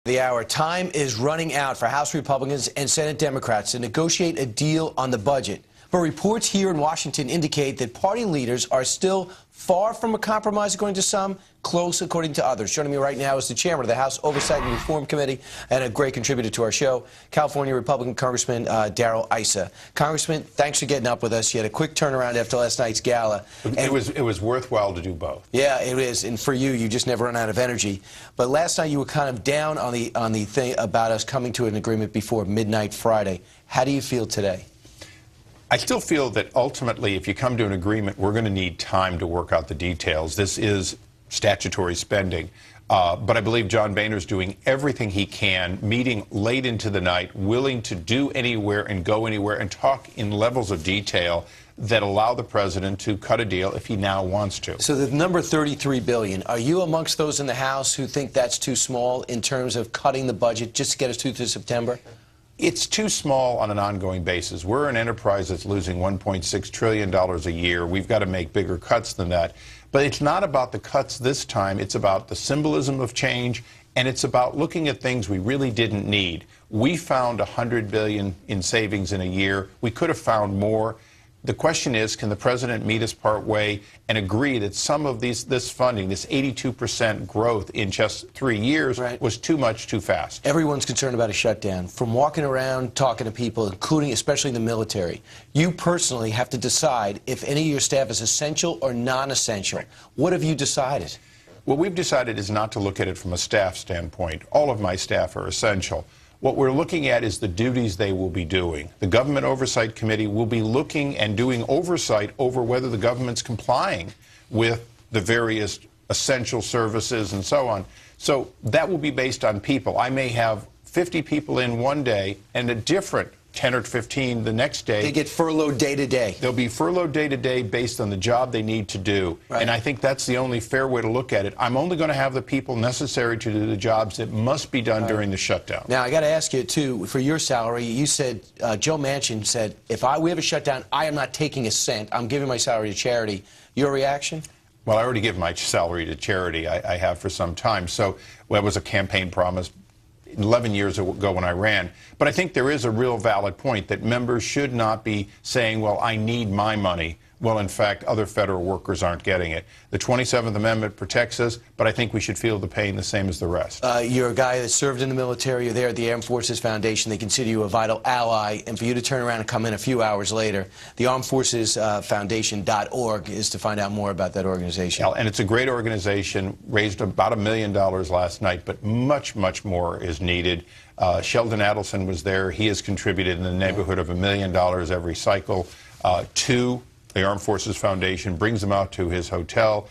The hour. Time is running out for House Republicans and Senate Democrats to negotiate a deal on the budget. But reports here in Washington indicate that party leaders are still far from a compromise, according to some, close according to others. Joining me right now is the chairman of the House Oversight and Reform Committee and a great contributor to our show, California Republican Congressman Darrell Issa. Congressman, thanks for getting up with us. You had a quick turnaround after last night's gala. It was worthwhile to do both. Yeah, it is. And for you, you just never run out of energy. But last night you were kind of down on the thing about us coming to an agreement before midnight Friday. How do you feel today? I still feel that ultimately, if you come to an agreement, we're going to need time to work out the details. This is statutory spending. But I believe John Boehner's doing everything he can, meeting late into the night, willing to do anywhere and go anywhere and talk in levels of detail that allow the president to cut a deal if he now wants to. So the number $33 billion, are you amongst those in the House who think that's too small in terms of cutting the budget just to get us through to September? It's too small on an ongoing basis. We're an enterprise that's losing $1.6 trillion a year. We've got to make bigger cuts than that. But it's not about the cuts this time. It's about the symbolism of change, and it's about looking at things we really didn't need. We found $100 billion in savings in a year. We could have found more. The question is, can the president meet us part way and agree that some of this funding, this 82% growth in just 3 years, was too much, too fast? Everyone's concerned about a shutdown. From walking around, talking to people, including especially the military, you personally have to decide if any of your staff is essential or non-essential. What have you decided? What we've decided is not to look at it from a staff standpoint. All of my staff are essential. What we're looking at is the duties they will be doing. The Government Oversight Committee will be looking and doing oversight over whether the government's complying with the various essential services and so on. So that will be based on people. I may have 50 people in one day and a different 10 or 15 the next day. They get furloughed day to day. They'll be furloughed day to day based on the job they need to do. And I think that's the only fair way to look at it. I'm only going to have the people necessary to do the jobs that must be done during the shutdown. Now, I got to ask you, too, for your salary, you said, Joe Manchin said, if we have a shutdown, I am not taking a cent. I'm giving my salary to charity. Your reaction? Well, I already give my salary to charity. I have for some time. So that was a campaign promise 11 years ago when I ran. But I think there is a real valid point that members should not be saying, well, I need my money. Well, in fact, other federal workers aren't getting it. The 27th Amendment protects us, but I think we should feel the pain the same as the rest. You're a guy that served in the military. You're there at the Armed Forces Foundation. They consider you a vital ally. And for you to turn around and come in a few hours later, the Armed Forces Foundation.org is to find out more about that organization. Yeah, and it's a great organization, raised about $1 million last night, but much, much more is needed. Sheldon Adelson was there. He has contributed in the neighborhood of $1 million every cycle to the Armed Forces Foundation, brings them out to his hotel.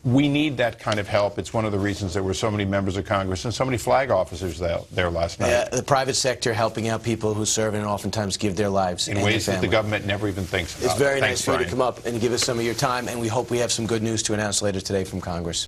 We need that kind of help. It's one of the reasons there were so many members of Congress and so many flag officers there last night. Yeah, the private sector helping out people who serve and oftentimes give their lives in ways that the government never even thinks about. It's very nice for you to come up and give us some of your time, and we hope we have some good news to announce later today from Congress.